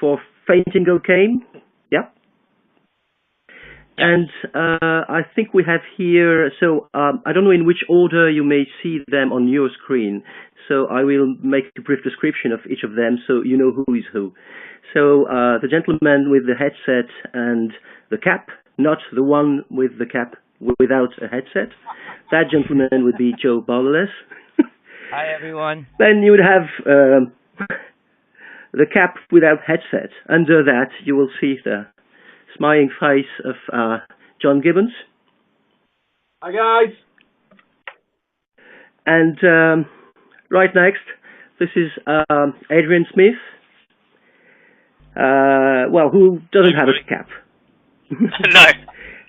for Fainting Goat game. Yeah. And I think we have here, so I don't know in which order you may see them on your screen. So I will make a brief description of each of them so you know who is who. So the gentleman with the headset and the cap, not the one with the cap without a headset. That gentleman would be Joe Barlowless. Hi, everyone. Then you would have the cap without headset. Under that, you will see the smiling face of John Gibbons. Hi, guys. And right next, this is Adrian Smith. Well, who doesn't have a cap? No.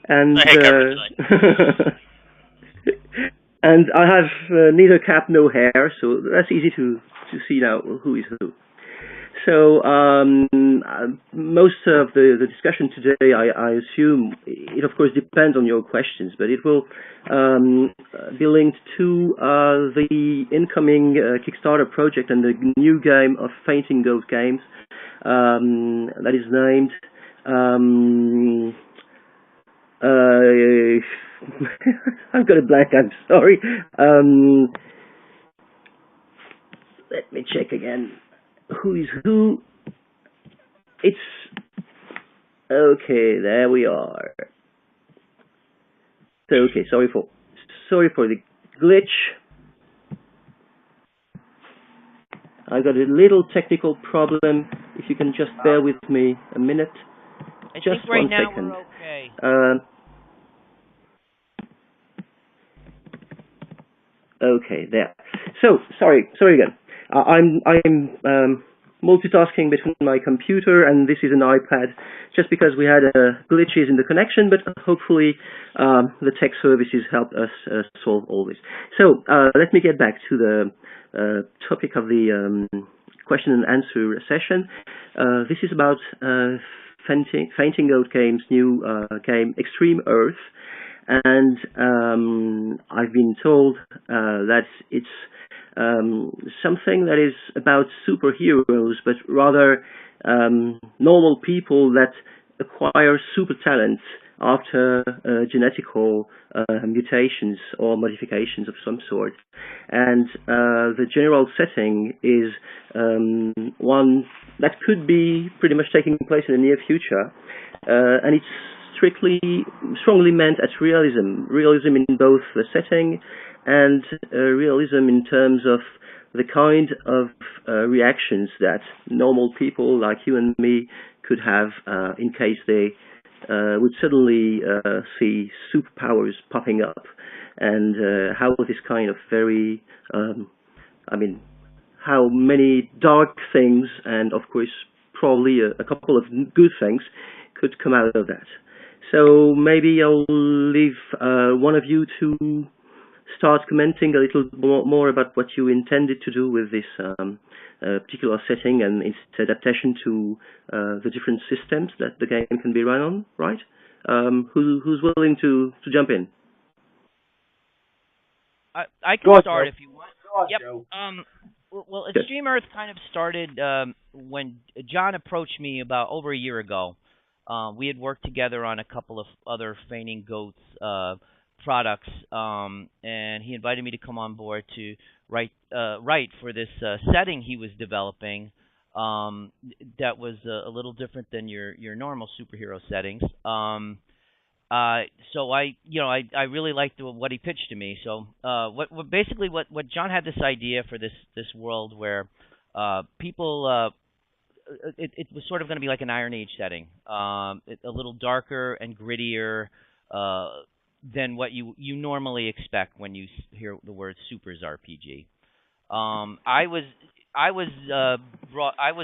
And and I have neither cap nor hair, so that's easy to see now who is who. So most of the discussion today, I assume, it of course depends on your questions, but it will be linked to the incoming Kickstarter project and the new game of Fainting Goat Games that is named I've got a blank, I'm sorry. Let me check again. Who is who? It's okay. There we are. So okay, sorry for the glitch. I got a little technical problem. If you can just bear with me a minute. I Just think right 1 now second. we're okay. Okay, there. So sorry again. I'm multitasking between my computer and this is an iPad, just because we had glitches in the connection, but hopefully the tech services helped us solve all this. So let me get back to the topic of the question and answer session. This is about Fainting Goat Games' new game, Extreme Earth. And I've been told that it's something that is about superheroes, but rather normal people that acquire super talents after genetical mutations or modifications of some sort. And the general setting is one that could be pretty much taking place in the near future, and it's strongly meant at realism in both the setting and realism in terms of the kind of reactions that normal people like you and me could have in case they would suddenly see superpowers popping up, and how this kind of very, how many dark things and of course probably a couple of good things could come out of that. So maybe I'll leave one of you to start commenting a little more about what you intended to do with this particular setting and its adaptation to the different systems that the game can be run on, right? Who's willing to jump in? I can start if you want. Yep. Well, Extreme Earth kind of started when John approached me about over a year ago. We had worked together on a couple of other Fainting Goats products, and he invited me to come on board to write for this setting he was developing that was a little different than your normal superhero settings. So I really liked what he pitched to me. So what John had this idea for this world where people. It was sort of going to be like an Iron Age setting, a little darker and grittier than what you normally expect when you hear the word Supers RPG. I was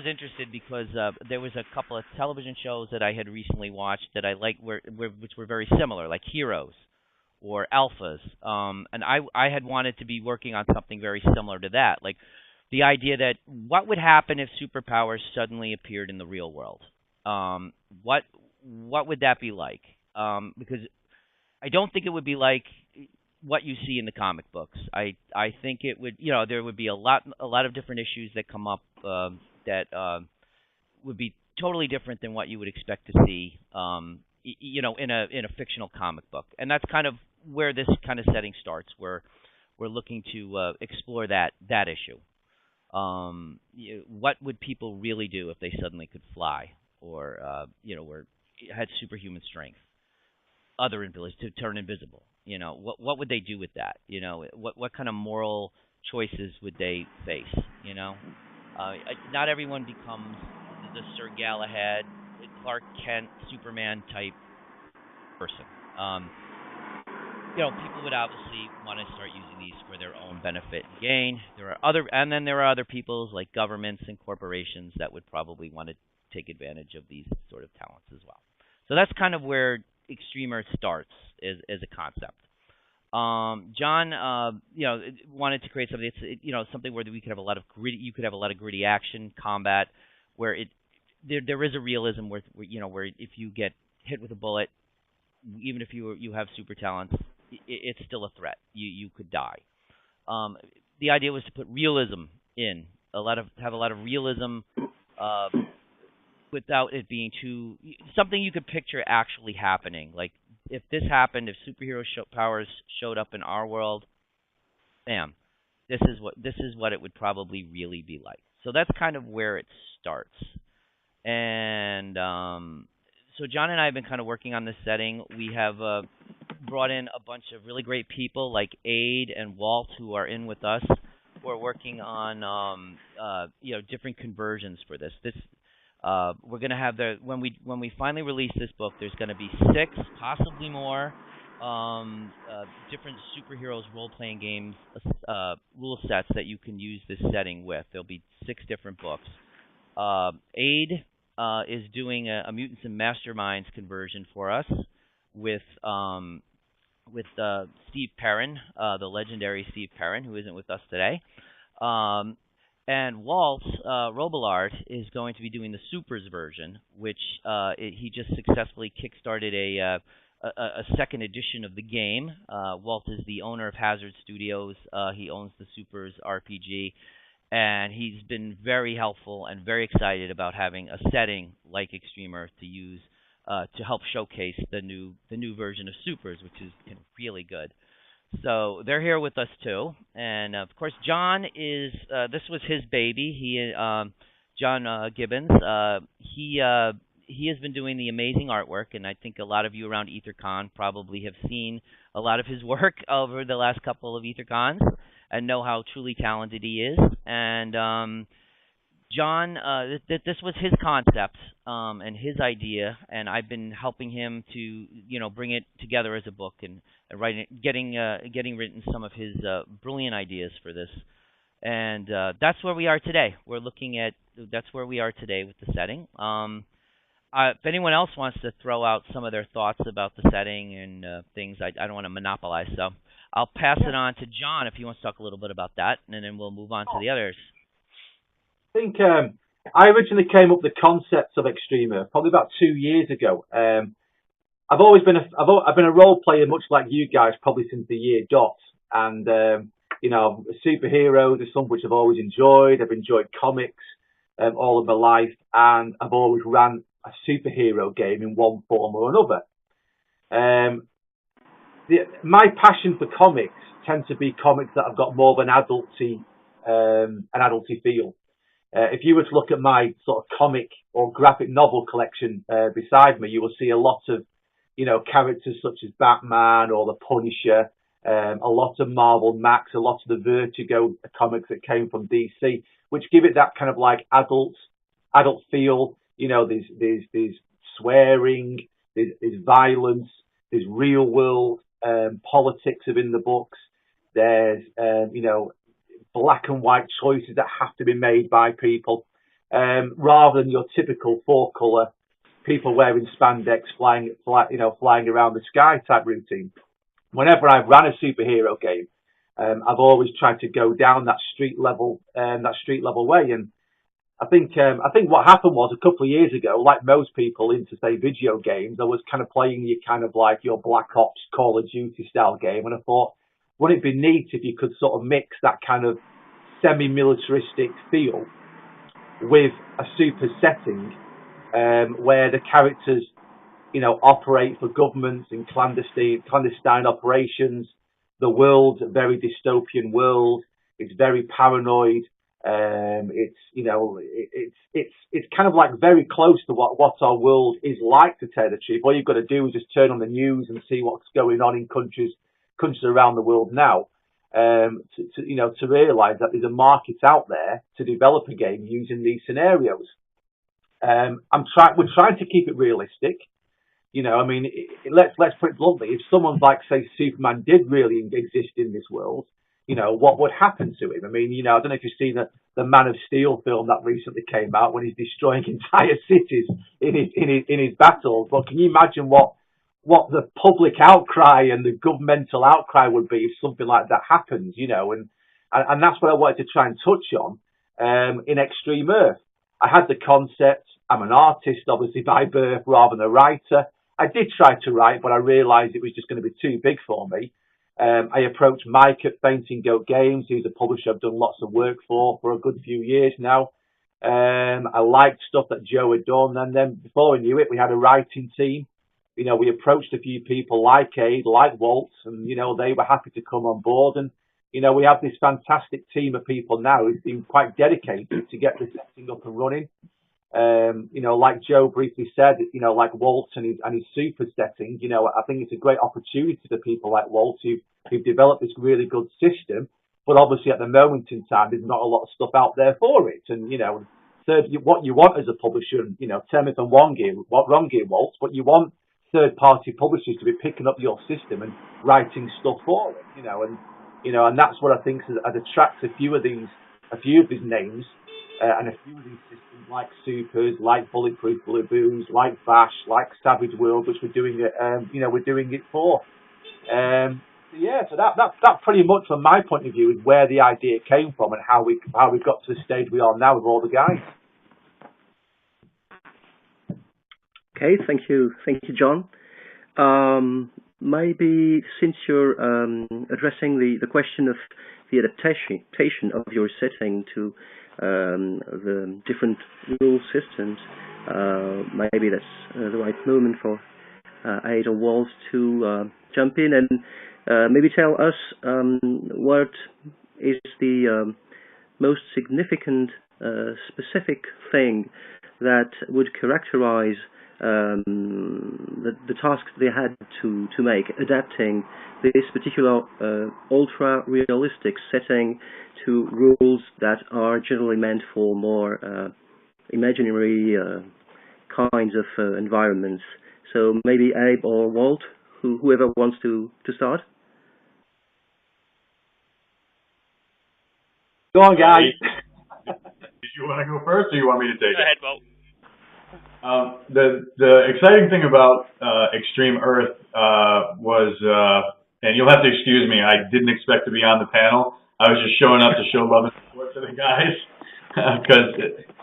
interested because there was a couple of television shows that I had recently watched that I liked, which were very similar, like Heroes or Alphas, and I had wanted to be working on something very similar to that, like the idea that what would happen if superpowers suddenly appeared in the real world? What would that be like? Because I don't think it would be like what you see in the comic books. I think it would, there would be a lot of different issues that come up that would be totally different than what you would expect to see, in a fictional comic book. And that's kind of where this kind of setting starts. Where we're looking to explore that issue. What would people really do if they suddenly could fly, or were had superhuman strength, other abilities to turn invisible? What would they do with that? What kind of moral choices would they face? Not everyone becomes the Sir Galahad, Clark Kent, Superman type person. People would obviously want to start using these for their own benefit and gain. Then there are other peoples like governments and corporations that would probably want to take advantage of these sort of talents as well. So that's kind of where Extreme Earth starts as a concept. John, wanted to create something. It's something where we could have a lot of gritty. You could have a lot of gritty action combat, where there is a realism where if you get hit with a bullet, even if you have super talents, it's still a threat. You could die. The idea was to put realism in, have a lot of realism, without it being something you could picture actually happening. Like if this happened, if superhero powers showed up in our world, bam, this is what it would probably really be like. So that's kind of where it starts. And so John and I have been kind of working on this setting. We have brought in a bunch of really great people like Aid and Walt, who are in with us, who are working on different conversions for this. We're going to have when we finally release this book, there's going to be 6, possibly more, different superheroes role-playing games rule sets that you can use this setting with. There'll be 6 different books. Aid is doing a Mutants and Masterminds conversion for us with Steve Perrin, the legendary Steve Perrin, who isn't with us today. And Walt Robillard is going to be doing the Supers version, which he just successfully kickstarted a second edition of the game. Walt is the owner of Hazard Studios. He owns the Supers RPG, and he's been very helpful and very excited about having a setting like Extreme Earth to use to help showcase the new version of Supers, which is really good. So they're here with us too, and of course John is. This was his baby. John Gibbons. He has been doing the amazing artwork, and I think a lot of you around EtherCon probably have seen a lot of his work over the last couple of EtherCons and know how truly talented he is. And John, this was his concept and his idea, and I've been helping him to bring it together as a book and getting written some of his brilliant ideas for this. And that's where we are today. That's where we are today with the setting. If anyone else wants to throw out some of their thoughts about the setting and things, I don't want to monopolize. So I'll pass it on to John if he wants to talk a little bit about that, and then we'll move on to the others. I think I originally came up with the concepts of Extreme Earth probably about 2 years ago. I've been a role player much like you guys probably since the year dot, and superheroes are something which I've always enjoyed. I've enjoyed comics all of my life, and I've always ran a superhero game in one form or another. My passion for comics tends to be comics that have got more of an adulty feel. If you were to look at my sort of comic or graphic novel collection beside me, you will see a lot of, characters such as Batman or the Punisher, a lot of Marvel Max, a lot of the Vertigo comics that came from DC, which give it that kind of like adult feel. There's swearing, there's violence, there's real world politics within the books. There's black and white choices that have to be made by people, rather than your typical 4-color people wearing spandex flying around the sky type routine. Whenever I've ran a superhero game, I've always tried to go down that street level way. And I think what happened was a couple of years ago, like most people into say video games, I was kind of playing your Black Ops, Call of Duty style game, and I thought, wouldn't it be neat if you could sort of mix that kind of semi-militaristic feel with a super setting where the characters, operate for governments in clandestine operations. The world's a very dystopian world. It's very paranoid. It's kind of like very close to what our world is like, to tell the truth. All you've got to do is just turn on the news and see what's going on in countries around the world now, to realise that there's a market out there to develop a game using these scenarios. We're trying to keep it realistic. Let's put it bluntly. If someone like, say, Superman did really exist in this world, what would happen to him? I don't know if you've seen the Man of Steel film that recently came out, when he's destroying entire cities in his battles. But can you imagine what the public outcry and the governmental outcry would be if something like that happens? And that's what I wanted to try and touch on in Extreme Earth. I had the concept. I'm an artist, obviously, by birth, rather than a writer. I did try to write, but I realised it was just going to be too big for me. I approached Mike at Fainting Goat Games, who's a publisher I've done lots of work for a good few years now. I liked stuff that Joe had done, and then before we knew it, we had a writing team. We approached a few people like Aid, like Walt, and, they were happy to come on board. And, we have this fantastic team of people now who've been quite dedicated to get this setting up and running. Like Joe briefly said, like Walt and his super setting, I think it's a great opportunity to people like Walt who've developed this really good system. But obviously at the moment in time, there's not a lot of stuff out there for it. And, what you want as a publisher, tell me if I'm wrong here, Walt, but you want third-party publishers to be picking up your system and writing stuff for it, and that's what I think has attracted a few of these names. And a few of these systems like Supers, like Bulletproof Blue Booze, like Bash, like Savage World, which we're doing it for. So that pretty much, from my point of view, is where the idea came from and how we got to the stage we are now with all the guys. Okay, thank you, John. Maybe since you're addressing the question of the adaptation of your setting to the different rule systems, maybe that's the right moment for Aid or Walt to jump in and maybe tell us what is the most significant specific thing that would characterize the task they had to make, adapting this particular ultra-realistic setting to rules that are generally meant for more imaginary kinds of environments. So maybe Abe or Walt, whoever wants to start. Go on, guys. Did you want to go first, or you want me to take it? Go ahead, Walt. The exciting thing about Extreme Earth was, and you'll have to excuse me, I didn't expect to be on the panel. I was just showing up to show love and support to the guys, because,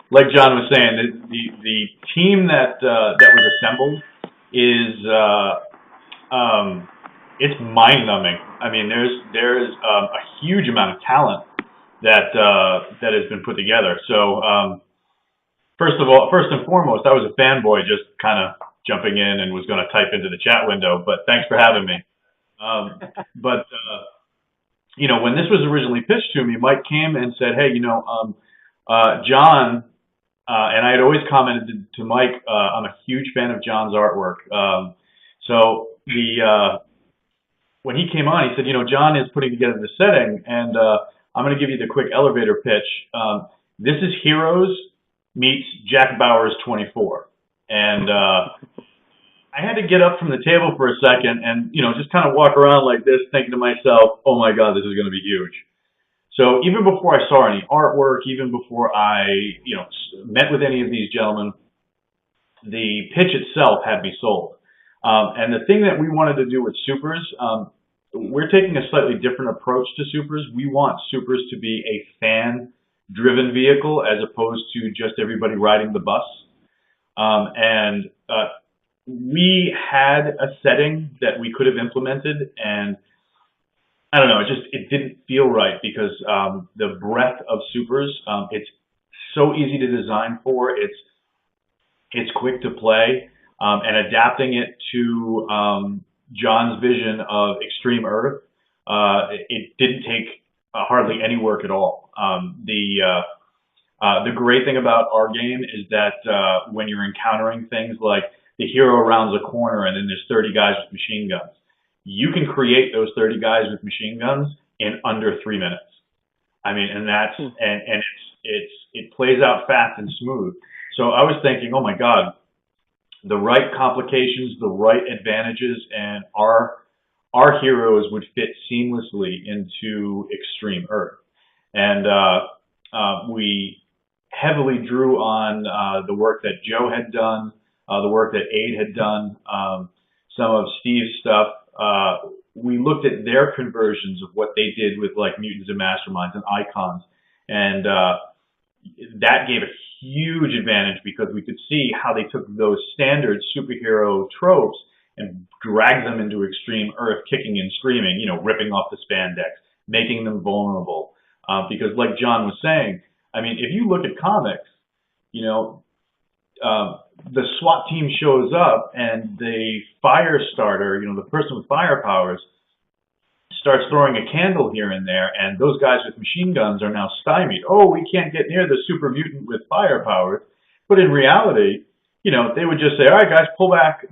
like John was saying, the team that was assembled is it's mind-numbing. I mean, there's a huge amount of talent that has been put together. So. First and foremost, I was a fanboy, just kind of jumping in and was going to type into the chat window, but thanks for having me. When this was originally pitched to me, Mike came and said, hey, John, and I had always commented to Mike, I'm a huge fan of John's artwork. When he came on, he said, John is putting together the setting, and I'm going to give you the quick elevator pitch. This is Heroes meets Jack Bauer's 24. And I had to get up from the table for a second and, just kind of walk around like this, thinking to myself, oh my God, this is going to be huge. So even before I saw any artwork, even before I, met with any of these gentlemen, the pitch itself had me sold. And the thing that we wanted to do with Supers, we're taking a slightly different approach to Supers. We want Supers to be a fan-driven vehicle as opposed to just everybody riding the bus. We had a setting that we could have implemented, and I don't know, it didn't feel right because the breadth of Supers, it's so easy to design for. It's quick to play, and adapting it to John's vision of Extreme Earth, it didn't take hardly any work at all. The great thing about our game is that when you're encountering things like the hero rounds a corner and then there's 30 guys with machine guns, you can create those 30 guys with machine guns in under 3 minutes. I mean, and that's and it plays out fast and smooth. So I was thinking, oh my God, the right complications, the right advantages, and our heroes would fit seamlessly into Extreme Earth. And we heavily drew on the work that Joe had done, the work that Aid had done, some of Steve's stuff. We looked at their conversions of what they did with like Mutants and Masterminds and Icons, and that gave a huge advantage because we could see how they took those standard superhero tropes and dragged them into Extreme Earth, kicking and screaming, you know, ripping off the spandex, making them vulnerable. Because like John was saying, I mean, if you look at comics, you know, the SWAT team shows up and the fire starter, you know, the person with fire powers, starts throwing a candle here and there, and those guys with machine guns are now stymied. Oh, we can't get near the super mutant with fire powers. But in reality, you know, they would just say, all right, guys, pull back,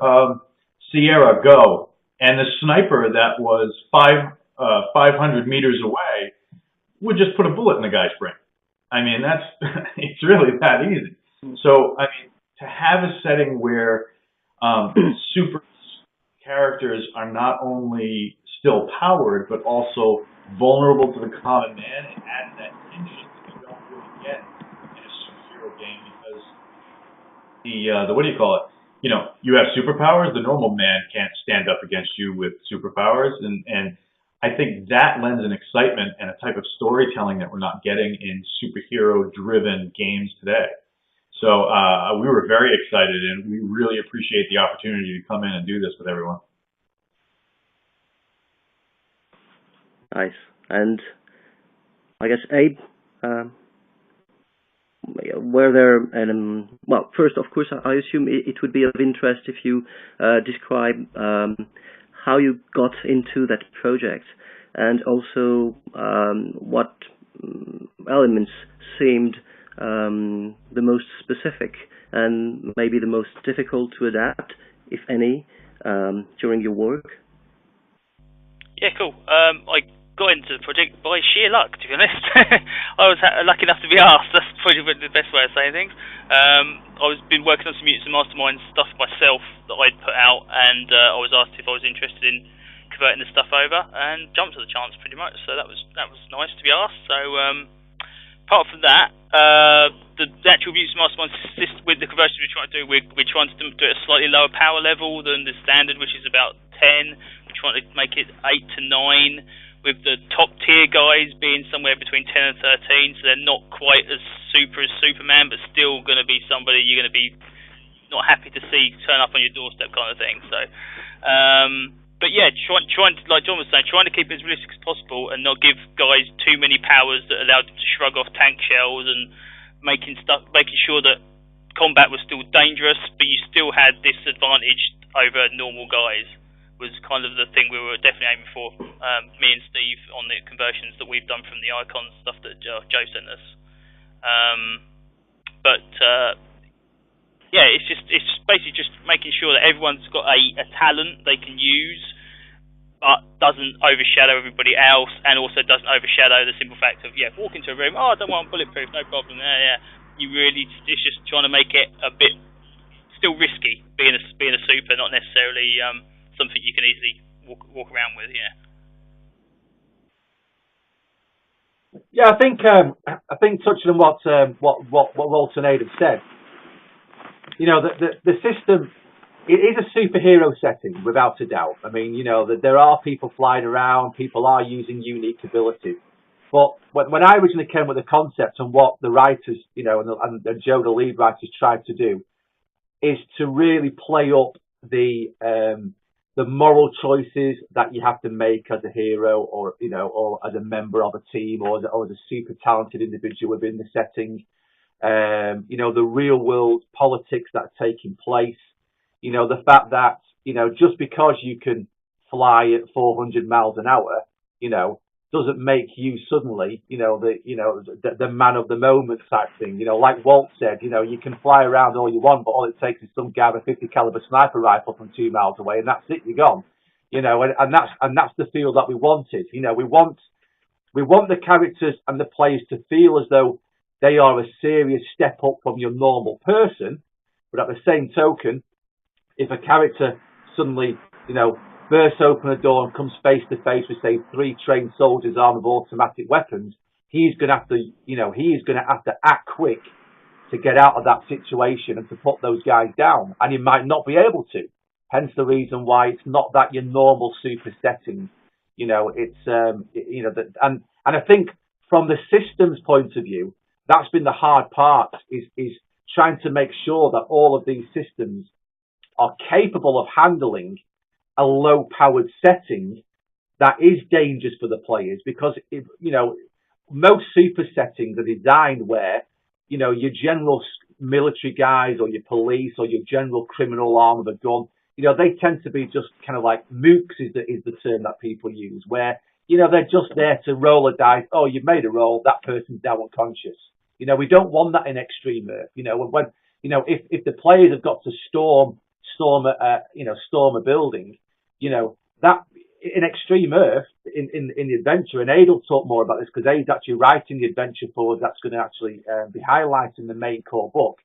Sierra, go. And the sniper that was 500 meters away would just put a bullet in the guy's brain. I mean, that's it's really that easy. So, I mean, to have a setting where super characters are not only still powered, but also vulnerable to the common man, and adds that tension that you don't really get in a superhero game because the what do you call it? You know, you have superpowers. The normal man can't stand up against you with superpowers, and I think that lends an excitement and a type of storytelling that we're not getting in superhero-driven games today. So we were very excited, and we really appreciate the opportunity to come in and do this with everyone. Nice. And I guess, Abe, were there, well, first, of course, I assume it would be of interest if you describe how you got into that project, and also what elements seemed the most specific and maybe the most difficult to adapt, if any, during your work. Yeah, cool. I got into the project by sheer luck, to be honest. I was lucky enough to be asked. That's probably the best way of saying things. I've been working on some Mutants and Masterminds stuff myself that I'd put out, and I was asked if I was interested in converting the stuff over, and jumped at the chance pretty much. So that was nice to be asked. So apart from that, the actual Mutants and Masterminds with the conversion we're trying to do, we're trying to do it at a slightly lower power level than the standard, which is about 10. We're trying to make it 8 to 9. With the top tier guys being somewhere between 10 and 13, so they're not quite as super as Superman, but still going to be somebody you're going to be not happy to see turn up on your doorstep kind of thing. So, but yeah, trying to, like John was saying, trying to keep it as realistic as possible and not give guys too many powers that allowed them to shrug off tank shells, and making sure that combat was still dangerous, but you still had this advantage over normal guys. Was kind of the thing we were definitely aiming for, me and Steve, on the conversions that we've done from the Icons stuff that Joe sent us. Yeah, it's basically just making sure that everyone's got a talent they can use, but doesn't overshadow everybody else, and also doesn't overshadow the simple fact of walk into a room, oh, I don't want bulletproof, no problem. You really, it's just trying to make it a bit still risky being a super, not necessarily something you can easily walk around with. Yeah, I think touching on what Walter and Adam said, you know, the system, it is a superhero setting without a doubt. I mean, you know, that there are people flying around, people are using unique abilities. But when I originally came with the concept and what the writers, you know, and Joe, the lead writers, tried to do, is to really play up the moral choices that you have to make as a hero, or you know, or as a member of a team, or as a super talented individual within the setting. the real world politics that are taking place, the fact that, just because you can fly at 400 miles an hour, doesn't make you suddenly, the man of the moment type thing. Like Walt said, you can fly around all you want, but all it takes is some guy with a 50 caliber sniper rifle from 2 miles away, and that's it, you're gone. And that's the feel that we wanted. We want the characters and the players to feel as though they are a serious step up from your normal person, but at the same token, if a character suddenly, bursts open a door and comes face to face with, say, 3 trained soldiers armed with automatic weapons, he's going to have to act quick to get out of that situation and to put those guys down, and he might not be able to. Hence the reason why it's not that your normal super setting. And I think from the systems point of view, that's been the hard part, is trying to make sure that all of these systems are capable of handling a low-powered setting that is dangerous for the players, because most super settings are designed where your general military guys or your police or your general criminal armed with a gun, they tend to be just kind of like mooks is the term that people use, where they're just there to roll a dice. Oh, you've made a roll, that person's now unconscious. We don't want that in Extreme Earth. When if the players have got to storm a building, that in Extreme Earth, in the adventure, and Aid will talk more about this because Aid's actually writing the adventure for us. That's going to actually be highlighted in the main core book.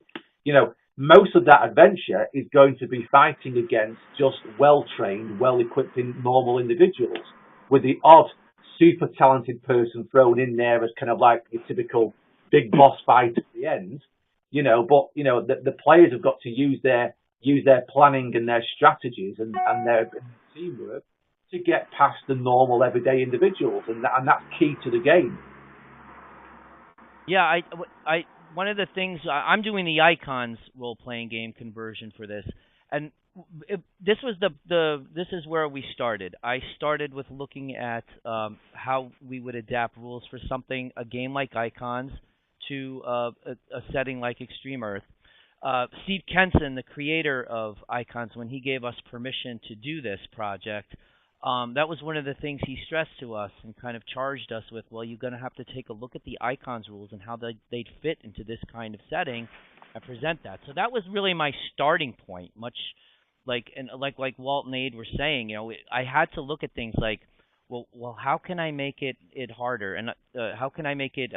Most of that adventure is going to be fighting against just well-trained, well-equipped normal individuals, with the odd super talented person thrown in there as kind of like your typical big boss fight at the end. But the players have got to use their planning and their strategies and their teamwork to get past the normal everyday individuals, and that's key to the game. Yeah, I one of the things I'm doing the Icons role-playing game conversion for this, and this was this is where we started. I started with looking at how we would adapt rules for a game like Icons to a setting like Extreme Earth. Steve Kenson, the creator of Icons, when he gave us permission to do this project, that was one of the things he stressed to us and kind of charged us with, well, you're going to have to take a look at the Icons rules and how they'd fit into this kind of setting and present that. So that was really my starting point, much like Walt and Aid were saying. I had to look at things like, well, how can I make it harder, and how can I make it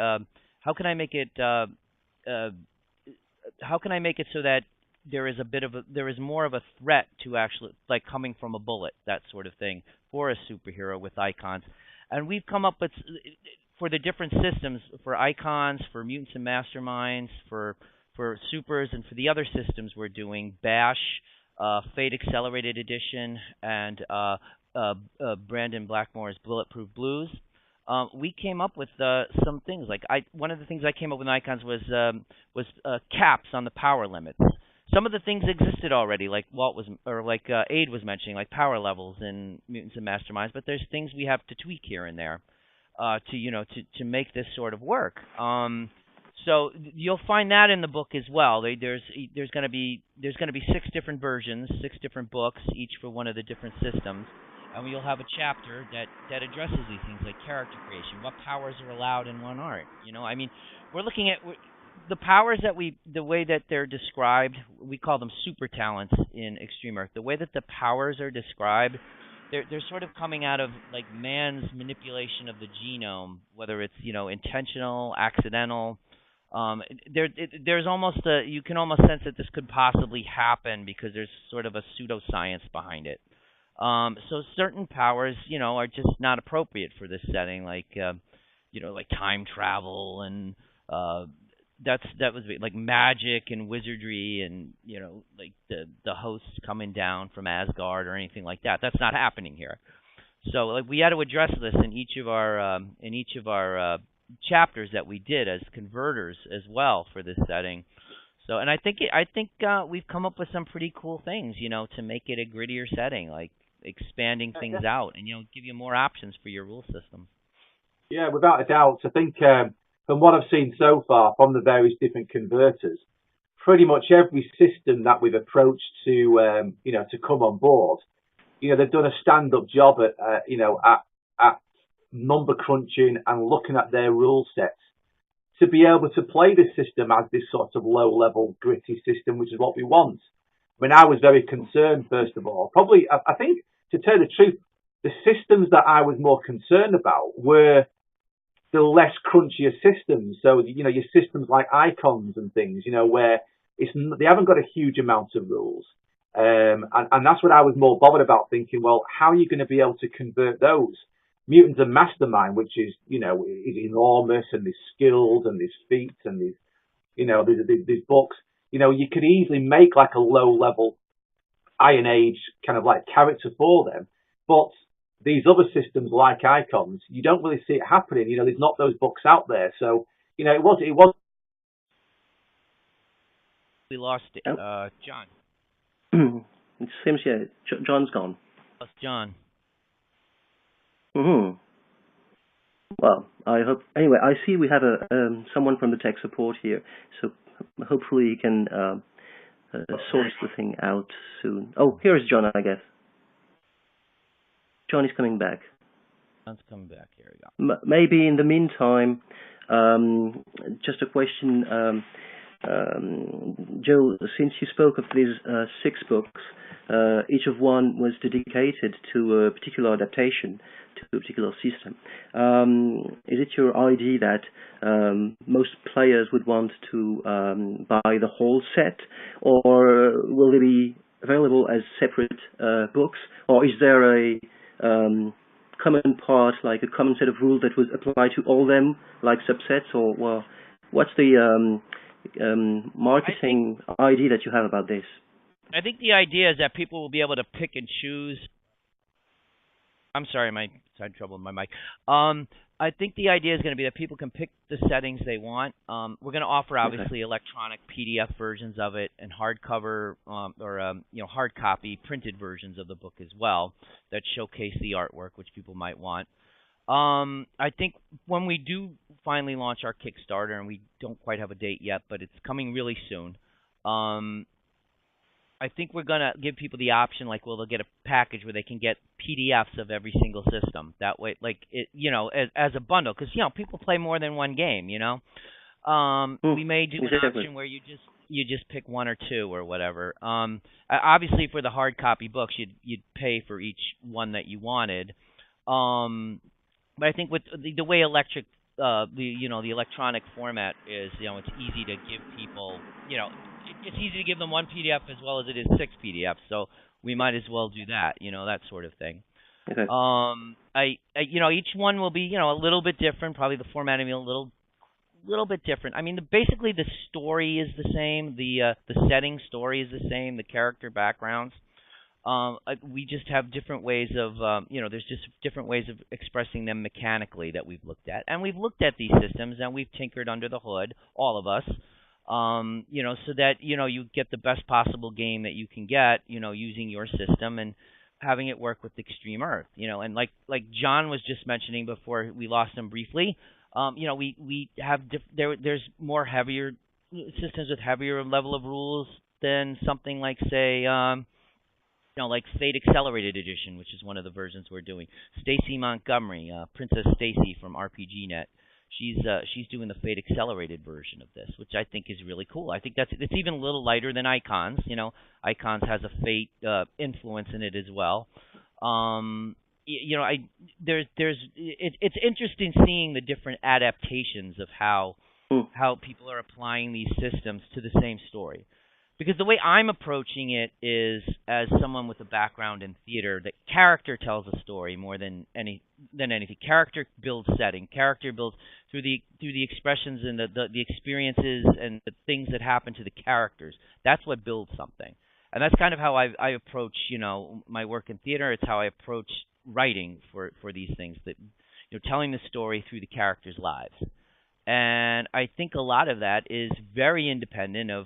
so that there is more of a threat to actually, like, coming from a bullet, that sort of thing, for a superhero with Icons. And we've come up with, for the different systems, for Icons, for Mutants and Masterminds, for Supers, and for the other systems we're doing, Bash, Fate Accelerated Edition, and Brandon Blackmore's Bulletproof Blues. We came up with some things. Like one of the things I came up with in Icons was caps on the power limits. Some of the things existed already, like Aid was mentioning, like power levels in Mutants and Masterminds. But there's things we have to tweak here and there to make this sort of work. So you'll find that in the book as well. There's going to be 6 different versions, 6 different books, each for one of the different systems. And you'll have a chapter that addresses these things, like character creation, what powers are allowed and what aren't. We're looking at the powers the way that they're described. We call them super talents in Extreme Earth. The way that the powers are described, they're sort of coming out of like man's manipulation of the genome, whether it's intentional, accidental. There's almost you can almost sense that this could possibly happen because there's sort of a pseudoscience behind it. So certain powers, are just not appropriate for this setting, like time travel and that was like magic and wizardry and like the hosts coming down from Asgard or anything like that. That's not happening here. So like we had to address this in each of our chapters that we did as converters as well for this setting. So, and I think we've come up with some pretty cool things, to make it a grittier setting, like expanding things out and give you more options for your rule system. Yeah, without a doubt. I think from what I've seen so far from the various different converters, pretty much every system that we've approached to, to come on board, they've done a stand-up job at number crunching and looking at their rule sets to be able to play this system as this sort of low-level, gritty system, which is what we want. I mean, I was very concerned, first of all. Probably, I think, to tell the truth, the systems that I was more concerned about were the less crunchier systems. So, your systems like icons and things, where they haven't got a huge amount of rules. And that's what I was more bothered about, thinking, well, how are you going to be able to convert those? Mutants and Mastermind, which is enormous, and there's skills and there's feats and there's books. You could easily make like a low-level Iron Age kind of like character for them. But these other systems like icons, you don't really see it happening. There's not those books out there. So, it was. We lost John. It seems, yeah, John's gone. Lost John. Well, I hope. Anyway, I see we have someone from the tech support here, so hopefully he can sort the thing out soon. Oh, here is John, I guess. John is coming back. John's coming back. Here we go. Maybe in the meantime, just a question, Joe. Since you spoke of these 6 books, each of one was dedicated to a particular adaptation, to a particular system. Is it your idea that most players would want to buy the whole set, or will they be available as separate books, or is there a common part, like a common set of rules that would apply to all them, like subsets, or well, what's the marketing idea that you have about this? I think the idea is that people will be able to pick and choose. I'm sorry, I had trouble with my mic. I think the idea is going to be that people can pick the settings they want. We're going to offer, obviously, electronic PDF versions of it and hardcover hard copy printed versions of the book as well that showcase the artwork, which people might want. I think when we do finally launch our Kickstarter, and we don't quite have a date yet, but it's coming really soon, I think we're going to give people the option, like, they'll get a package where they can get PDFs of every single system. That way, like, as a bundle, because, people play more than one game, We may do an option where you just pick 1 or 2 or whatever. Obviously, for the hard copy books, you'd pay for each one that you wanted. But I think with the way the electronic format is, it's easy to give people, it's easy to give them 1 PDF as well as it is 6 PDFs. So we might as well do that, that sort of thing. Okay. Each one will be, a little bit different. Probably the formatting will be a little bit different. I mean, basically the story is the same. The setting story is the same. The character backgrounds. We just have different ways of, there's just different ways of expressing them mechanically that we've looked at. And we've looked at these systems, and we've tinkered under the hood, all of us, so that, you get the best possible game that you can get, using your system and having it work with Extreme Earth, And like John was just mentioning before we lost him briefly, we have, there's more heavier systems with heavier level of rules than something like, say, like Fate Accelerated Edition, which is one of the versions we're doing. Stacy Montgomery, Princess Stacy from RPGNet, she's doing the Fate Accelerated version of this, which I think is really cool. I think it's even a little lighter than Icons. Icons has a Fate influence in it as well. It's interesting seeing the different adaptations of how people are applying these systems to the same story. Because the way I'm approaching it is, as someone with a background in theater, that character tells a story more than anything. Character builds setting. Character builds through the expressions and the experiences and the things that happen to the characters. That's what builds something. And that's kind of how I approach, my work in theater. It's how I approach writing for these things, that telling the story through the characters' lives. And I think a lot of that is very independent of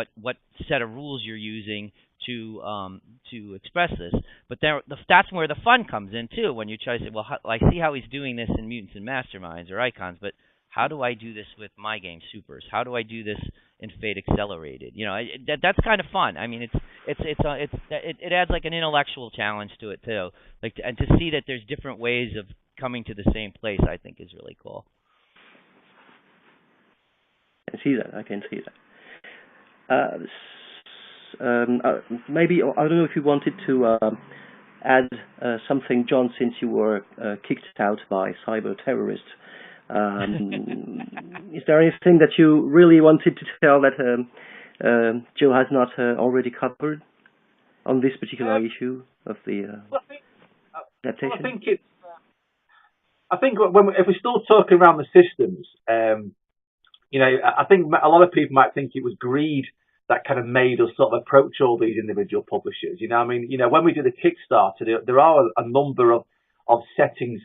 what set of rules you're using to express this. But that's where the fun comes in too. When you try to say, well, I see how he's doing this in Mutants and Masterminds or Icons, but How do I do this with my game, Supers? How do I do this in Fate Accelerated? You know, that's kind of fun. I mean, it adds like an intellectual challenge to it too. Like, and to see that there's different ways of coming to the same place, I think is really cool. I can see that. Maybe, I don't know if you wanted to add something, John, since you were kicked out by cyber terrorists. Is there anything that you really wanted to tell that Joe has not already covered on this particular issue of the adaptation? I think if we're still talking around the systems, you know, I think a lot of people might think it was greed that kind of made us sort of approach all these individual publishers. You know, I mean, you know, when we did the Kickstarter, there are a number of settings,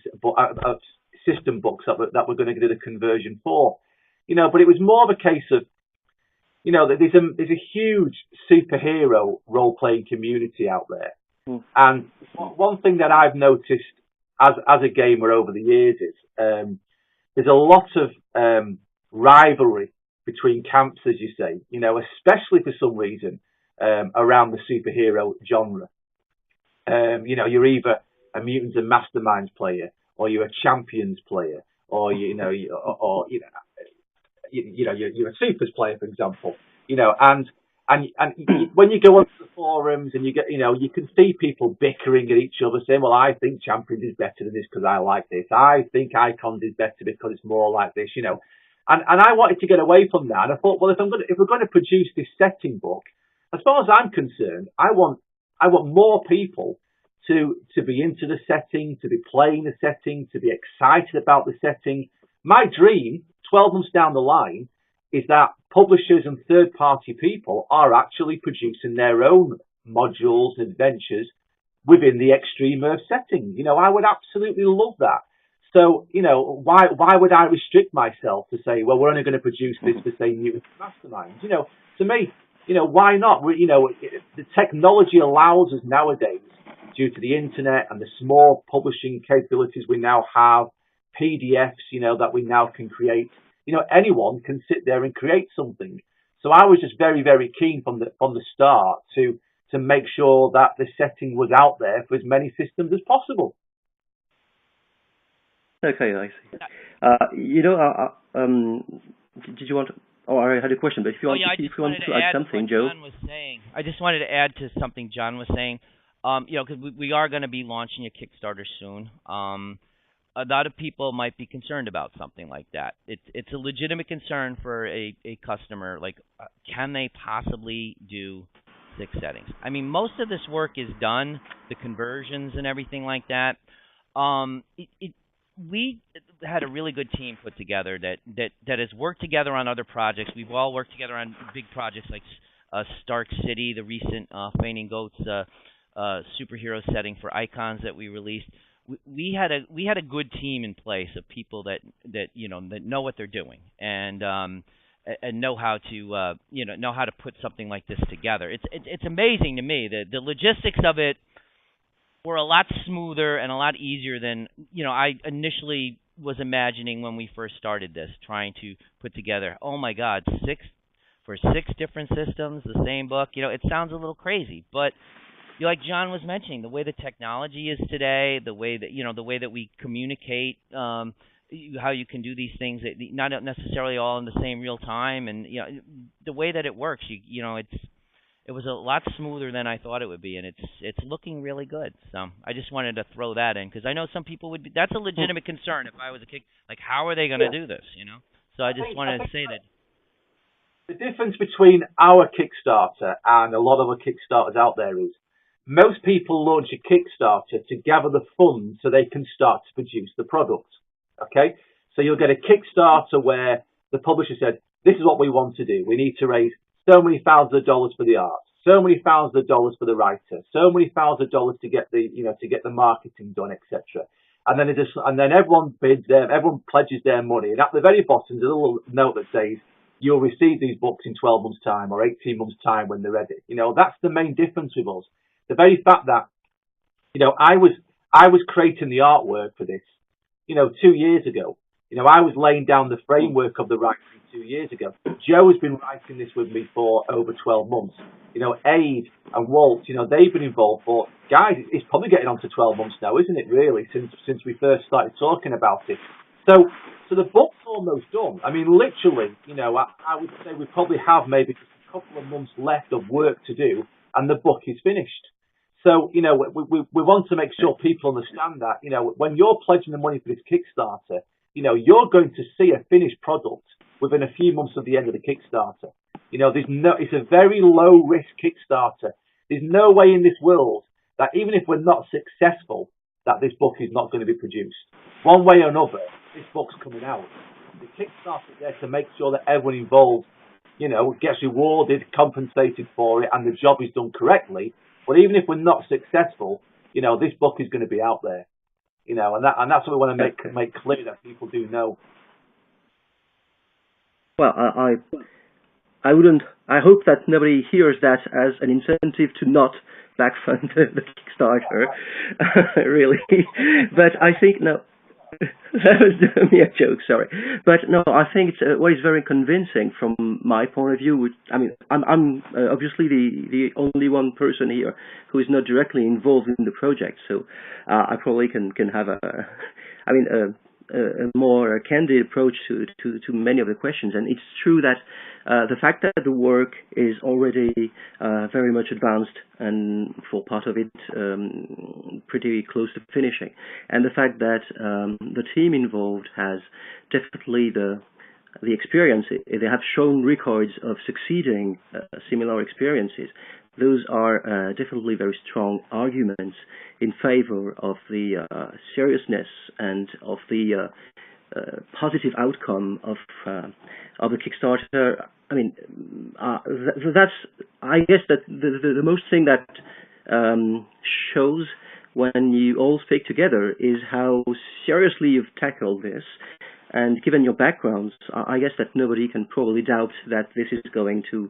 system books that we're going to do the conversion for. You know, but it was more of a case of, you know, that there's a huge superhero role-playing community out there. And one thing that I've noticed as a gamer over the years is there's a lot of rivalry between camps, as you say, you know, especially for some reason around the superhero genre. You know, you're either a Mutants and Masterminds player, or you're a Champions player, or you're a Supers player, for example. You know, and when you go onto the forums and you get, you know, you can see people bickering at each other, saying, well, I think Champions is better than this because I like this. I think Icons is better because it's more like this, you know. And I wanted to get away from that. And I thought, well, if we're going to produce this setting book, as far as I'm concerned, I want more people to be into the setting, to be playing the setting, to be excited about the setting. My dream, 12 months down the line, is that publishers and third-party people are actually producing their own modules and adventures within the Extreme Earth setting. You know, I would absolutely love that. So, you know, why would I restrict myself to say, well, we're only going to produce this for, say, Mutants Masterminds? You know, to me, you know, why not? You know, the technology allows us nowadays, due to the internet and the small publishing capabilities we now have, PDFs, you know, that we now can create. You know, anyone can sit there and create something. So I was just very, very keen from the start to make sure that the setting was out there for as many systems as possible. Okay, I see. You know, did you want to? Oh, I had a question, but if you want, if you want to add something, Joe. John was saying, I just wanted to add to something John was saying. You know, because we are going to be launching a Kickstarter soon. A lot of people might be concerned about something like that. It's a legitimate concern for a customer. Like, can they possibly do 6 settings? I mean, most of this work is done, the conversions and everything like that. We had a really good team put together that has worked together on other projects. We've all worked together on big projects like Stark City, the recent Fainting Goats superhero setting for Icons that we released. We had a good team in place of people that you know, that know what they're doing and know how to know how to put something like this together. It's amazing to me that the logistics of it were a lot smoother and a lot easier than, you know, I initially was imagining when we first started this, trying to put together, oh my God, 6 different systems, the same book. You know, it sounds a little crazy, but you know, like John was mentioning, the way the technology is today, the way that we communicate, how you can do these things, not necessarily all in the same real time, and you know, the way that it works, you know, it was a lot smoother than I thought it would be, and it's looking really good. So I just wanted to throw that in because I know some people would be. That's a legitimate concern. If I was a kid, like, how are they going to do this? You know. So I just wanted to say that. The difference between our Kickstarter and a lot of the Kickstarters out there is most people launch a Kickstarter to gather the funds so they can start to produce the product. Okay, so you'll get a Kickstarter where the publisher said, "This is what we want to do. We need to raise so many thousands of dollars for the art, so many thousands of dollars for the writer, so many thousands of dollars to get the marketing done, etc." And then everyone bids there, everyone pledges their money, and at the very bottom there's a little note that says, "You'll receive these books in 12 months' time or 18 months' time when they're ready." You know, that's the main difference with us. The very fact that, you know, I was creating the artwork for this, you know, 2 years ago, I was laying down the framework of the writing 2 years ago. Joe has been writing this with me for over 12 months. Aid and Walt, they've been involved for, guys, it's probably getting on to 12 months now, isn't it, really, since we first started talking about it. So the book's almost done. I mean, literally, I would say we probably have maybe just a couple of months left of work to do, and the book is finished. So, we want to make sure people understand that, when you're pledging the money for this Kickstarter, you're going to see a finished product within a few months of the end of the Kickstarter. It's a very low risk Kickstarter. There's no way in this world that even if we're not successful, that this book is not going to be produced. One way or another, this book's coming out. The Kickstarter is there to make sure that everyone involved, gets rewarded, compensated for it, and the job is done correctly. But even if we're not successful, this book is going to be out there. And that's what we want to make clear, that people do know. Well, I hope that nobody hears that as an incentive to not backfund the Kickstarter, really. But I think, no, that was a joke, sorry. But no, I think it's what is very convincing from my point of view. I'm obviously the only one person here who is not directly involved in the project, so I probably can have a more candid approach to many of the questions. And it's true that the fact that the work is already very much advanced, and for part of it pretty close to finishing, and the fact that the team involved has definitely the experience. They have shown records of succeeding similar experiences. Those are definitely very strong arguments in favor of the seriousness and of the positive outcome of the Kickstarter. I mean, that's, I guess, that the most thing that shows when you all speak together is how seriously you've tackled this. And given your backgrounds, I guess that nobody can probably doubt that this is going to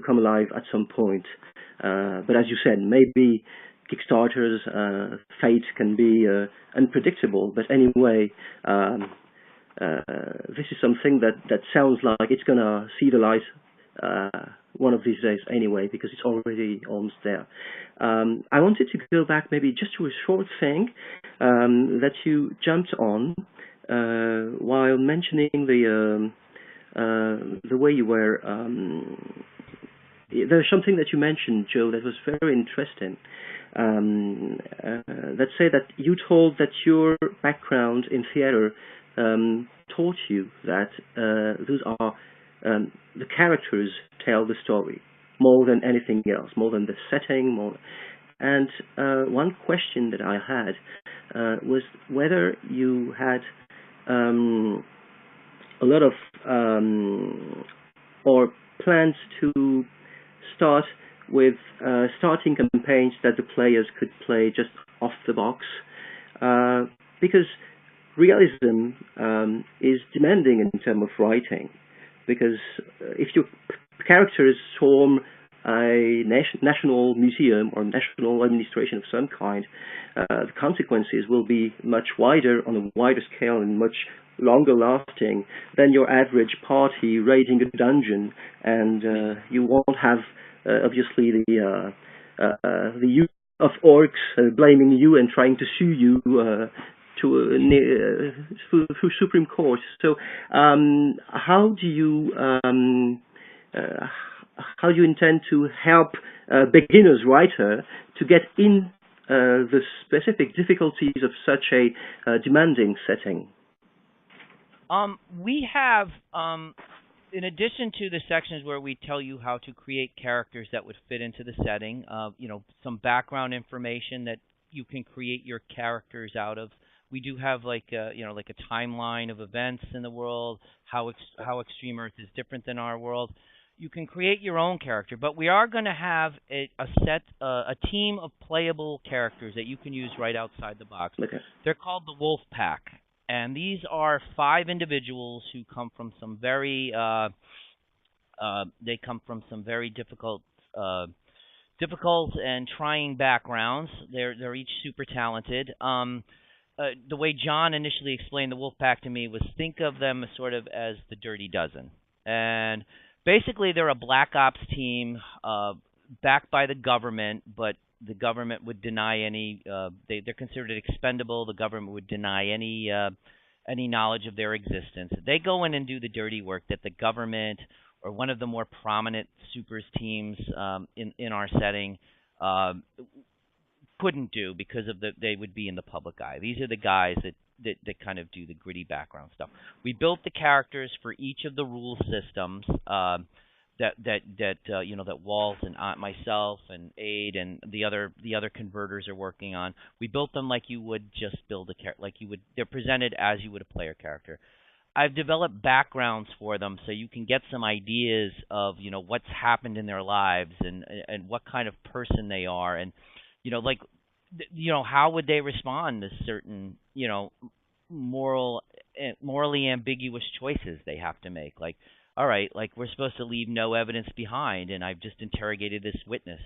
come alive at some point. But as you said, maybe Kickstarter's fate can be unpredictable. But anyway, this is something that sounds like it's going to see the light one of these days anyway, because it's already almost there. I wanted to go back maybe just to a short thing that you jumped on while mentioning the way you were. There's something that you mentioned, Joe, that was very interesting. That said that you told that your background in theater taught you that those are the characters tell the story more than anything else, more than the setting, more. And one question that I had was whether you had a lot of or plans to start with starting campaigns that the players could play just off the box, because realism is demanding in terms of writing, because if your characters form a national museum or national administration of some kind, the consequences will be much wider, on a wider scale, and much longer lasting than your average party raiding a dungeon. And you won't have obviously the youth of orcs blaming you and trying to sue you through Supreme Court. So how do you intend to help beginners writer to get in the specific difficulties of such a demanding setting? We have, in addition to the sections where we tell you how to create characters that would fit into the setting, some background information that you can create your characters out of. We do have like a timeline of events in the world, how Extreme Earth is different than our world. You can create your own character, but we are going to have a team of playable characters that you can use right outside the box. Okay. They're called the Wolf Pack, and these are 5 individuals who come from some very difficult and trying backgrounds. They're each super talented. the way John initially explained the wolf pack to me was think of them sort of as the Dirty Dozen. And basically they're a black ops team backed by the government, but the government would deny any, they're considered expendable. The government would deny any knowledge of their existence. They go in and do the dirty work that the government or one of the more prominent supers teams in our setting couldn't do because of they would be in the public eye. These are the guys that kind of do the gritty background stuff. We built the characters for each of the rule systems that Walt and myself and Aid and the other converters are working on. We built them like you would just build a character, like you would. They're presented as you would a player character. I've developed backgrounds for them so you can get some ideas of what's happened in their lives and what kind of person they are, and how would they respond to certain morally ambiguous choices they have to make. Like, all right, like we're supposed to leave no evidence behind, and I've just interrogated this witness.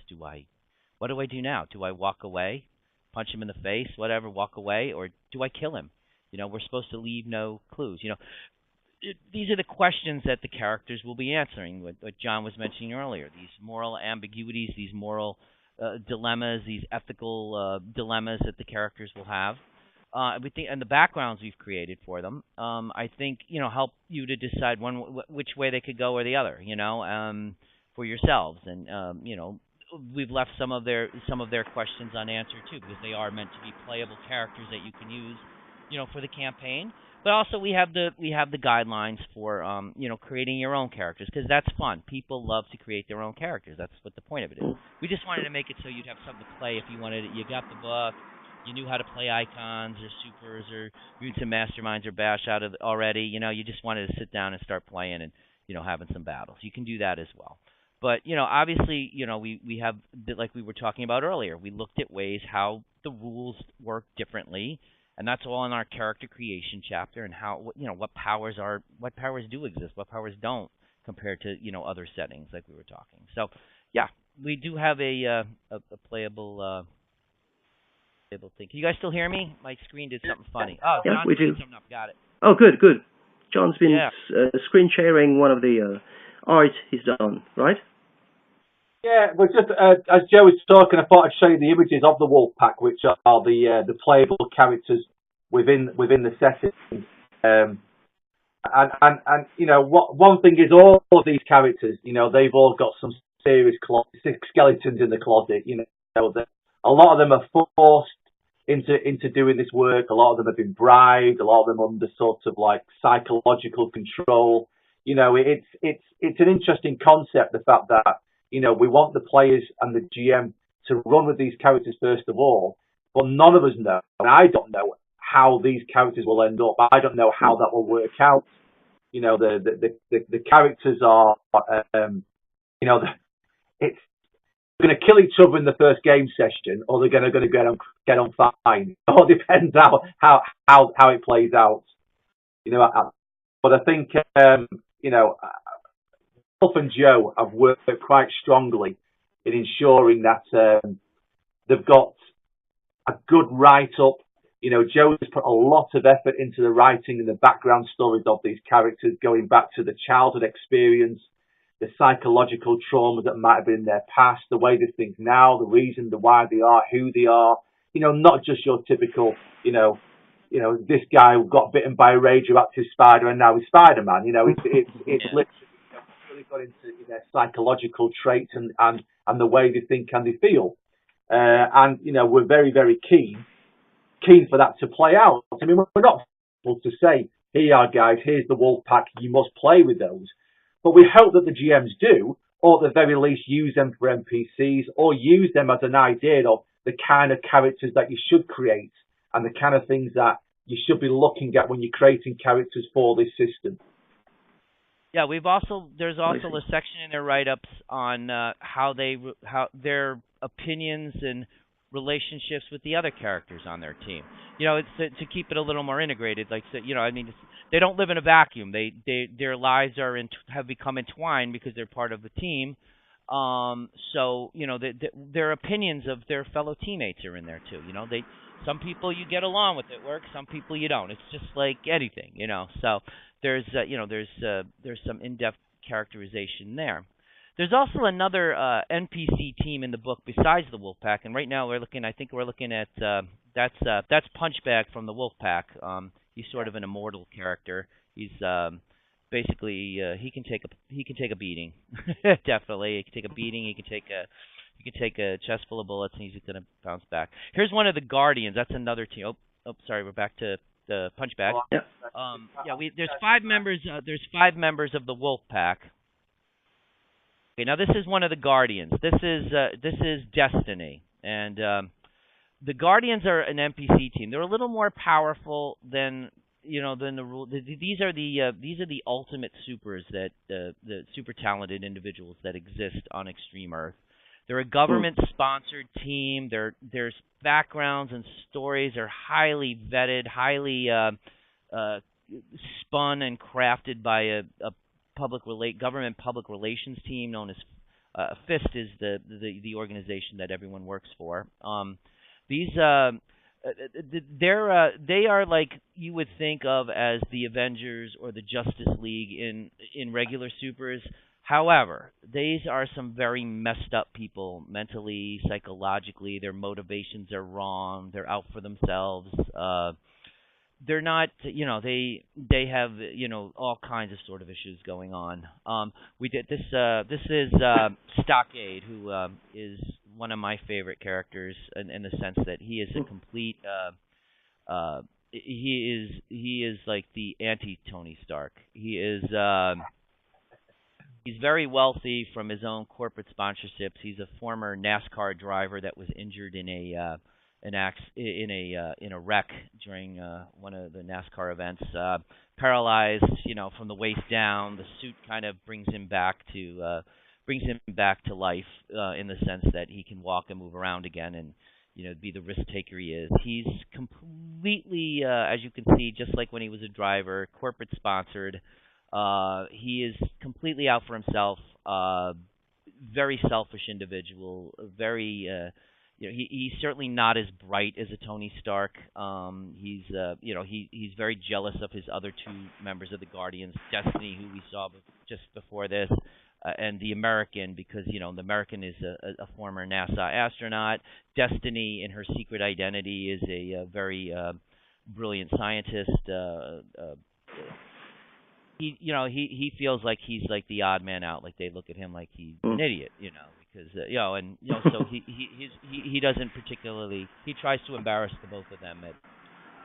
What do I do now? Do I walk away, punch him in the face, whatever, walk away, or do I kill him? We're supposed to leave no clues. These are the questions that the characters will be answering, what John was mentioning earlier, these moral ambiguities, these moral dilemmas, these ethical dilemmas that the characters will have. And the backgrounds we've created for them, I think, help you to decide which way they could go or the other, for yourselves. And, we've left some of their questions unanswered too, because they are meant to be playable characters that you can use, for the campaign. But also we have the guidelines for creating your own characters, because that's fun. People love to create their own characters. That's what the point of it is. We just wanted to make it so you'd have something to play if you wanted it. You got the book, you knew how to play icons or supers or roots and masterminds or bash out of already. You just wanted to sit down and start playing and having some battles. You can do that as well. But obviously, we have, like we were talking about earlier, we looked at ways how the rules work differently. And that's all in our character creation chapter, and how what powers do exist, what powers don't, compared to other settings like we were talking. So yeah, we do have a playable thing. Can you guys still hear me? My screen did something funny. Oh, yeah, John's we do. something up. Got it. Oh, good. John's been screen sharing one of the art he's done, right? Yeah, well, just as Joe was talking, I thought I'd show you the images of the wolf pack, which are the playable characters within the setting. And one thing is, all of these characters, they've all got some serious skeletons in the closet. A lot of them are forced into doing this work. A lot of them have been bribed. A lot of them under sort of like psychological control. It's an interesting concept, the fact that we want the players and the GM to run with these characters first of all, but none of us know, and I don't know how these characters will end up. I don't know how that will work out. The characters are, it's going to kill each other in the first game session, or they're going to get on fine. It all depends how it plays out. But I think Wolf and Joe have worked quite strongly in ensuring that they've got a good write-up. Joe's put a lot of effort into the writing and the background stories of these characters, going back to the childhood experience, the psychological trauma that might have been in their past, the way they think now, the reason, the why they are, who they are. Not just your typical, this guy got bitten by a radioactive spider and now he's Spider-Man. It's literally got into their psychological traits and the way they think and they feel. We're very, very keen for that to play out. I mean, we're not able to say, here you are, guys, here's the wolf pack, you must play with those. But we hope that the GMs do, or at the very least use them for NPCs, or use them as an idea of the kind of characters that you should create and the kind of things that you should be looking at when you're creating characters for this system. Yeah, there's also a section in their write-ups on how their opinions and relationships with the other characters on their team. It's to keep it a little more integrated. Like, they don't live in a vacuum. Their lives have become entwined because they're part of the team. So their opinions of their fellow teammates are in there too. Some people you get along with at work, some people you don't. It's just like anything. So there's some in-depth characterization there. There's also another NPC team in the book besides the Wolfpack, and right now I think we're looking at that's Punchbag from the Wolfpack. He's sort of an immortal character. He's basically he can take a beating. Definitely, he can take a beating. He can take a chest full of bullets, and he's going to bounce back. Here's one of the Guardians. That's another team. Oh, sorry, we're back to the Punchbag. There's five members. There's 5 members of the Wolfpack. Okay, now this is one of the Guardians. This is Destiny, and the Guardians are an NPC team. They're a little more powerful than the rule. These are the ultimate supers that the super talented individuals that exist on Extreme Earth. They're a government-sponsored team. Their backgrounds and stories are highly vetted, highly spun and crafted by a government public relations team known as FIST is the organization that everyone works for. They are like you would think of as the Avengers or the Justice League in regular supers. However, these are some very messed up people mentally, psychologically. Their motivations are wrong. They're out for themselves. They're not, they have, all kinds of sort of issues going on. We did this. This is Stockade, who is one of my favorite characters in the sense that he is a complete. He is like the anti-Tony Stark. He's very wealthy from his own corporate sponsorships. He's a former NASCAR driver that was injured in a wreck during one of the NASCAR events. Paralyzed, from the waist down. The suit kind of brings him back to life in the sense that he can walk and move around again, and be the risk taker he is. He's completely, as you can see, just like when he was a driver, corporate sponsored. He is completely out for himself. Very selfish individual. Very. He's certainly not as bright as a Tony Stark. He's very jealous of his other 2 members of the Guardians, Destiny, who we saw just before this, and the American, because the American is a former NASA astronaut. Destiny, in her secret identity, is a very brilliant scientist. He feels like he's like the odd man out. Like they look at him like he's an idiot, because so he doesn't particularly. He tries to embarrass the both of them at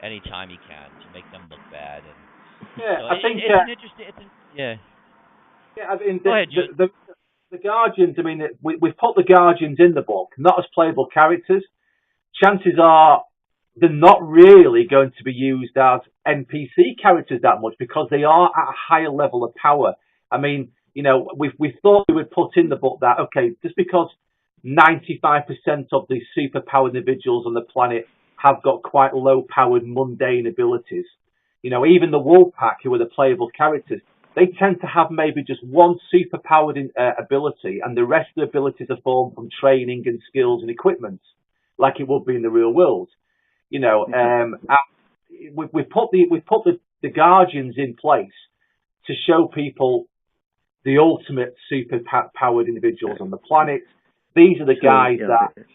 any time he can to make them look bad. And I think it's an interesting. Yeah, I mean, Go ahead, the Guardians. I mean, we've put the Guardians in the book, not as playable characters. Chances are they're not really going to be used as NPC characters that much because they are at a higher level of power. I mean, we thought we would put in the book that, okay, just because 95% of the superpowered individuals on the planet have got quite low-powered, mundane abilities. Even the Wolfpack, who are the playable characters, they tend to have maybe just one superpowered ability, and the rest of the abilities are formed from training and skills and equipment, like it would be in the real world. We put the Guardians in place to show people the ultimate super-powered individuals on the planet. These are the guys that,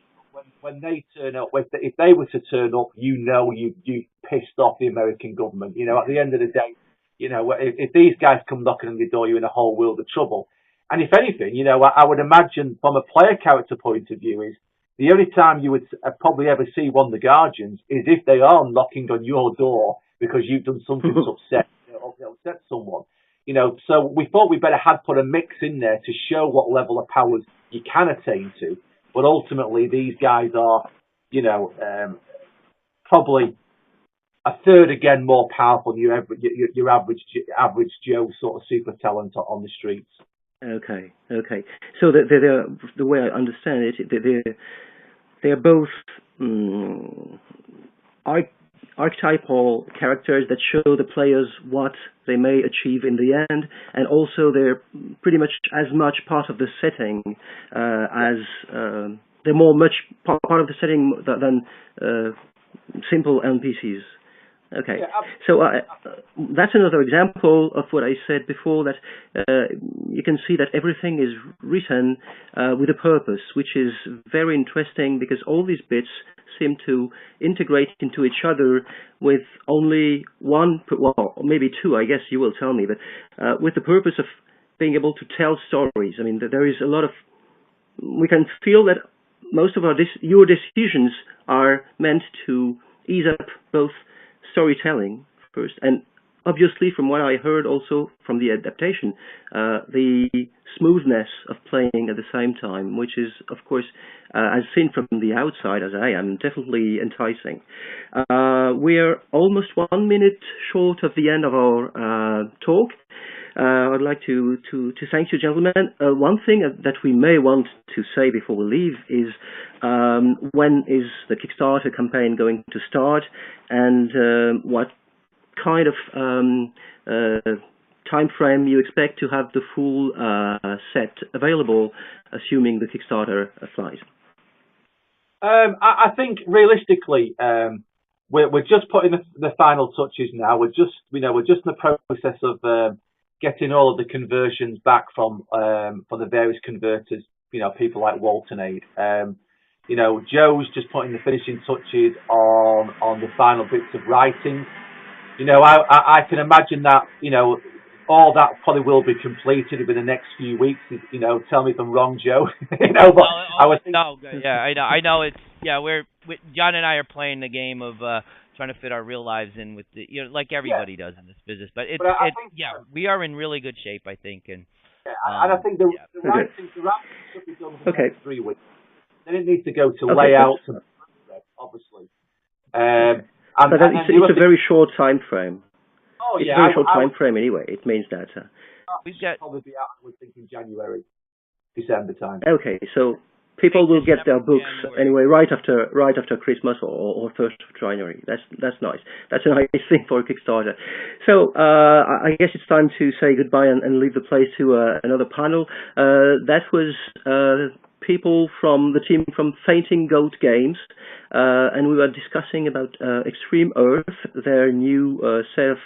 when they turn up, if they were to turn up, you pissed off the American government. At the end of the day, if these guys come knocking on your door, you're in a whole world of trouble. And if anything, I would imagine from a player character point of view is the only time you would probably ever see one of the Guardians is if they are knocking on your door because you've done something to upset someone. So we thought we better had put a mix in there to show what level of powers you can attain to. But ultimately, these guys are, probably a third again more powerful than your average Joe sort of super talent on the streets. Okay. So the way I understand it, they're both. archetypal characters that show the players what they may achieve in the end, and also they're pretty much as much part of the setting as they're more much part of the setting than simple NPCs. Okay, so that's another example of what I said before, that you can see that everything is written with a purpose, which is very interesting, because all these bits seem to integrate into each other with only one, well, maybe two, I guess you will tell me, but with the purpose of being able to tell stories. I mean, there is a lot of, we can feel that most of your decisions are meant to ease up both storytelling first, and obviously from what I heard also from the adaptation, the smoothness of playing at the same time, which is of course, as seen from the outside as I am, definitely enticing. We're almost 1 minute short of the end of our talk. I'd like to thank you, gentlemen. One thing that we may want to say before we leave is when is the Kickstarter campaign going to start, and what kind of time frame you expect to have the full set available, assuming the Kickstarter flies. I think realistically, we're just putting the final touches now. We're just in the process of getting all of the conversions back from the various converters, people like Waltonade. Joe's just putting the finishing touches on the final bits of writing. I can imagine that, all that probably will be completed within the next few weeks. Tell me if I'm wrong, Joe. But I was thinking... No, yeah, I know it's, yeah, John and I are playing the game of trying to fit our real lives in with the, like everybody does in this business. But we are in really good shape, I think. And and I think the writing should be done in the next 3 weeks. Then it needs to go to layout, obviously. But it's a very short time frame. Oh, it's a very short time frame anyway. It means that we've got probably be out. I would think in January, December time. Okay, so people will get their books anyway right after Christmas or 1st of January. That's nice. That's a nice thing for a Kickstarter. So I guess it's time to say goodbye and leave the place to another panel. That was people from the team from Fainting Goat Games, and we were discussing about Extreme Earth, their new set of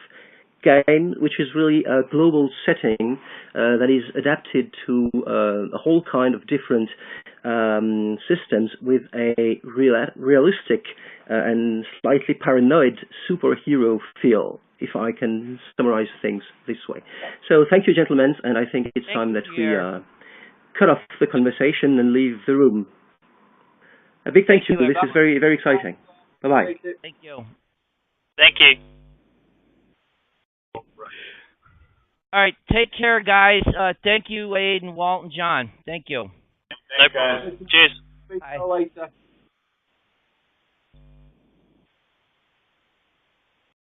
game, which is really a global setting that is adapted to a whole kind of different systems with a realistic and slightly paranoid superhero feel, if I can summarize things this way. So thank you, gentlemen, and I think it's time that we cut off the conversation and leave the room. A big thank you. This is very, very exciting. Bye-bye. Thank you. Thank you. All right, take care, guys. Thank you, Wade and Walt and John. Thank you. No problem. Cheers. Bye.